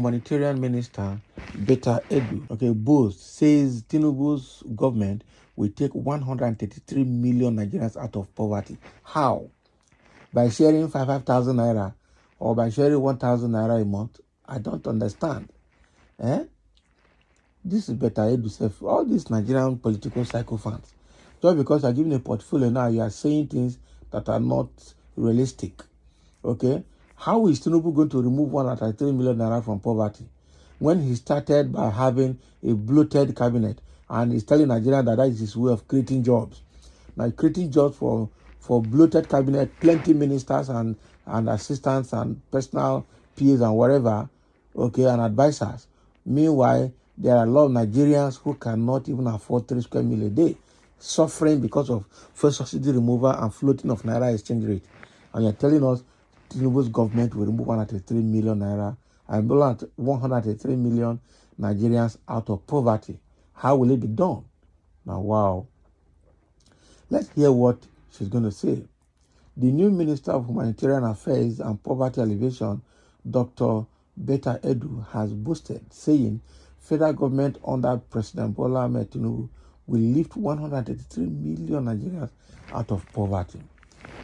Humanitarian Minister Beta Edu, both says Tinubu's government will take 133 million Nigerians out of poverty. How? By sharing 5,000 naira or by sharing 1,000 naira a month? I don't understand. This is Beta Edu. All these Nigerian political sycophants. Just because you're given a portfolio now, you are saying things that are not realistic. Okay? How is Tinubu going to remove 133 million naira from poverty when he started by having a bloated cabinet and he's telling Nigeria that is his way of creating jobs? Now, creating jobs for bloated cabinet, plenty ministers and assistants and personal PAs and whatever, and advisors. Meanwhile, there are a lot of Nigerians who cannot even afford 3 square meals a day, suffering because of fuel subsidy removal and floating of naira exchange rate. And you're telling us Tinubu's government will remove 133 million naira and 133 million Nigerians out of poverty. How will it be done? Now, wow. Let's hear what she's going to say. The new Minister of Humanitarian Affairs and Poverty Alleviation, Dr. Beta Edu, has boasted, saying federal government under President Bola Ahmed Tinubu will lift 133 million Nigerians out of poverty.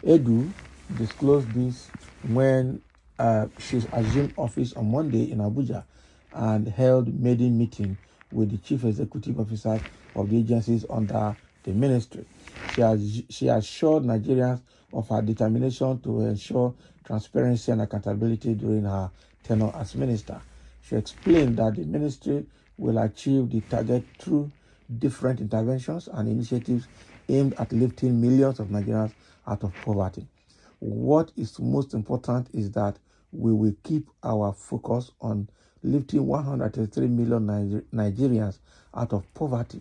Edu disclosed this when she assumed office on Monday in Abuja and held maiden meeting with the chief executive officers of the agencies under the ministry. She assured Nigerians of her determination to ensure transparency and accountability during her tenure as minister. She explained that the ministry will achieve the target through different interventions and initiatives aimed at lifting millions of Nigerians out of poverty. What is most important is that we will keep our focus on lifting 133 million Nigerians out of poverty.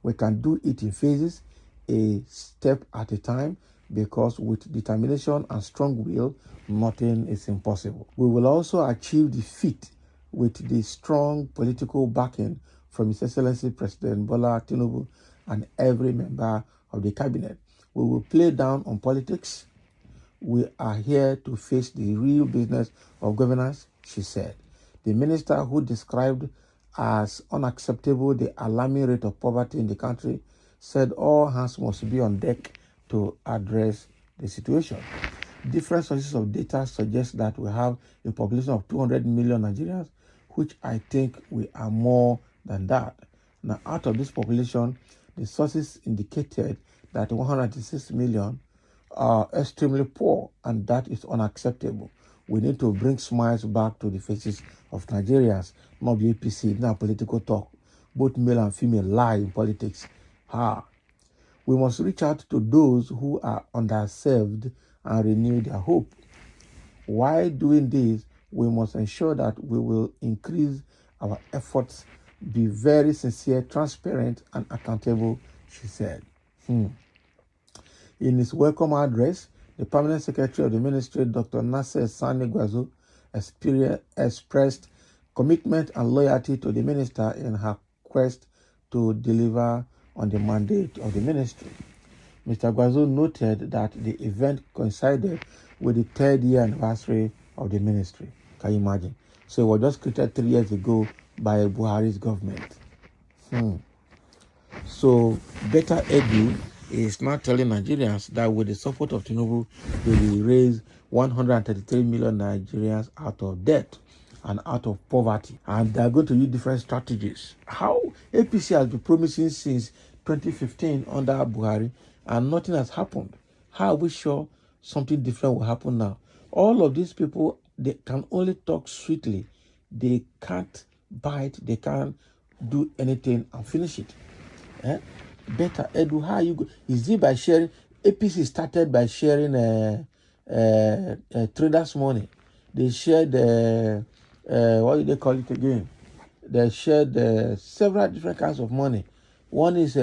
We can do it in phases, a step at a time, because with determination and strong will, nothing is impossible. We will also achieve the feat with the strong political backing from His Excellency President Bola Tinubu and every member of the cabinet. We will play down on politics. We are here to face the real business of governance, she said. The minister, who described as unacceptable the alarming rate of poverty in the country, said all hands must be on deck to address the situation. Different sources of data suggest that we have a population of 200 million Nigerians, which I think we are more than that. Now, out of this population, the sources indicated that 106 million are extremely poor, and that is unacceptable. We need to bring smiles back to the faces of Nigerians, not the APC, not political talk. Both male and female lie in politics. We must reach out to those who are underserved and renew their hope. While doing this, we must ensure that we will increase our efforts, be very sincere, transparent, and accountable, she said. In his welcome address, the Permanent Secretary of the Ministry, Dr. Nasser Sani Gwazo, expressed commitment and loyalty to the minister in her quest to deliver on the mandate of the ministry. Mr. Gwazo noted that the event coincided with the 3rd year anniversary of the ministry. Can you imagine? So it was just created 3 years ago by Buhari's government. So Beta Edu is now telling Nigerians that with the support of Tinubu, they will raise 133 million Nigerians out of debt and out of poverty. And they are going to use different strategies. How APC has been promising since 2015 under Buhari, and nothing has happened. How are we sure something different will happen now? All of these people, they can only talk sweetly. They can't bite. They can't do anything and finish it. Beta Edu, how you go? Is it by sharing? APC started by sharing traders' money. They shared what do they call it again? They shared several different kinds of money. One is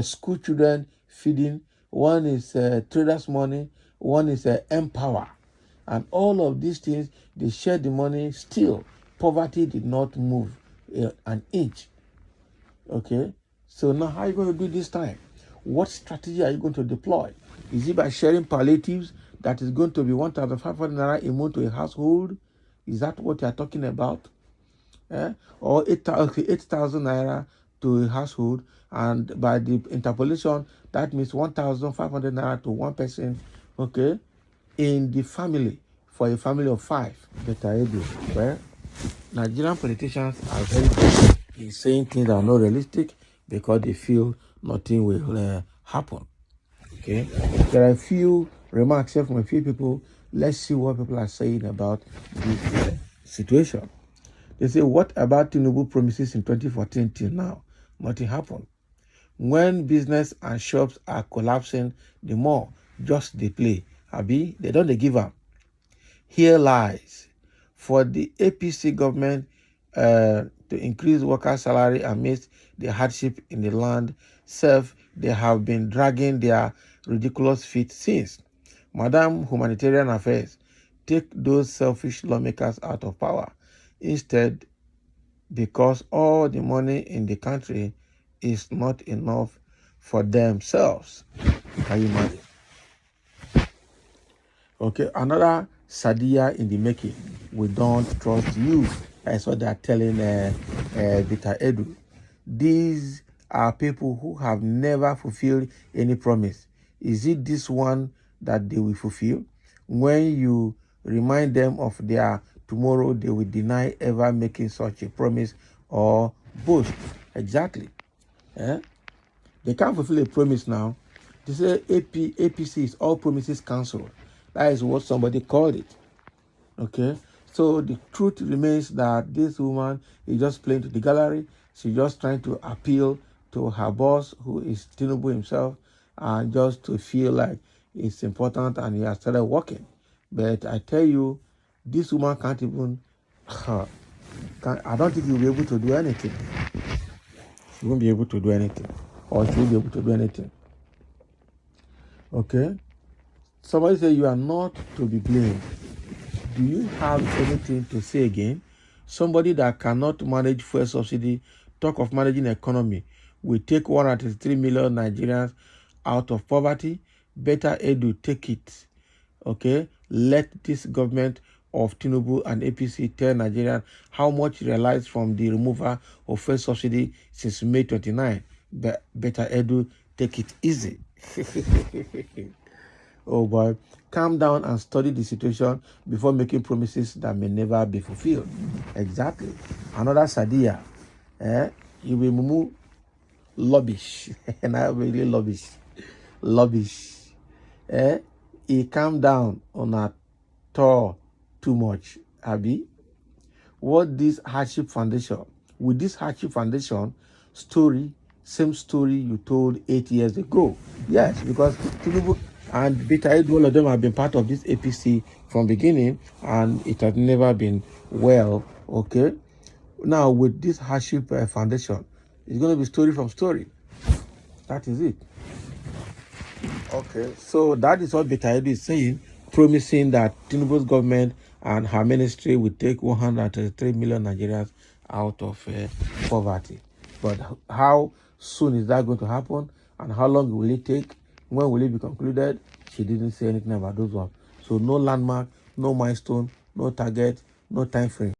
school children feeding. One is traders' money. One is Empower. And all of these things, they shared the money. Still, poverty did not move an inch. Okay? So now how are you going to do this time? What strategy are you going to deploy? Is it by sharing palliatives that is going to be 1,500 naira a month to a household? Is that what you are talking about? Or 8,000 naira to a household, and by the interpolation, that means 1,500 naira to one person, okay, in the family, for a family of 5. Well, Nigerian politicians are very good in saying things that are not realistic because they feel nothing will happen. Okay, there are a few remarks here from a few people. Let's see what people are saying about this situation. They say, what about Tinubu promises in 2014 till now? Nothing happened. When business and shops are collapsing, the more just they play. Abi, they don't give up. Here lies for the APC government to increase worker salary amidst the hardship in the land. They have been dragging their ridiculous feet since. Madam Humanitarian Affairs, take those selfish lawmakers out of power. Instead, because all the money in the country is not enough for themselves. Can you imagine? Okay, another Sadia in the making. We don't trust you. That's what they're telling Bita Edu. These are people who have never fulfilled any promise. Is it this one that they will fulfill? When you remind them of their tomorrow, they will deny ever making such a promise or boast. Exactly. They can't fulfill a promise now. They say APC is all promises cancelled. That is what somebody called it. Okay? So the truth remains that this woman is just playing to the gallery. She's just trying to appeal to her boss, who is Tinubu himself, and just to feel like it's important and he has started working. But I tell you, this woman can't even, I don't think he'll be able to do anything. She won't be able to do anything. Or she won't be able to do anything. Okay? Somebody say you are not to be blamed. Do you have anything to say again? Somebody that cannot manage fuel subsidy, talk of managing economy, will take 133 million Nigerians out of poverty. Better Edu, take it. Okay? Let this government of Tinubu and APC tell Nigerians how much realized from the removal of fuel subsidy since May 29. Better Edu, take it easy. Oh boy, calm down and study the situation before making promises that may never be fulfilled. Exactly. Another Sadia. You will move lobbish. And I really lobbish. Lobbish. He calm down on a tour too much. Abi, what this hardship foundation, with this hardship foundation story, same story you told 8 years ago. Yes, because Tinubu and Bita, all of them have been part of this APC from beginning, and it has never been well. Okay, now with this hardship foundation, it's going to be story from story. That is it. Okay, so that is what Bita is saying, promising that Tinubu's government and her ministry will take 133 million Nigerians out of poverty. But how soon is that going to happen, and how long will it take? When will it be concluded? She didn't say anything about those ones. So no landmark, no milestone, no target, no time frame.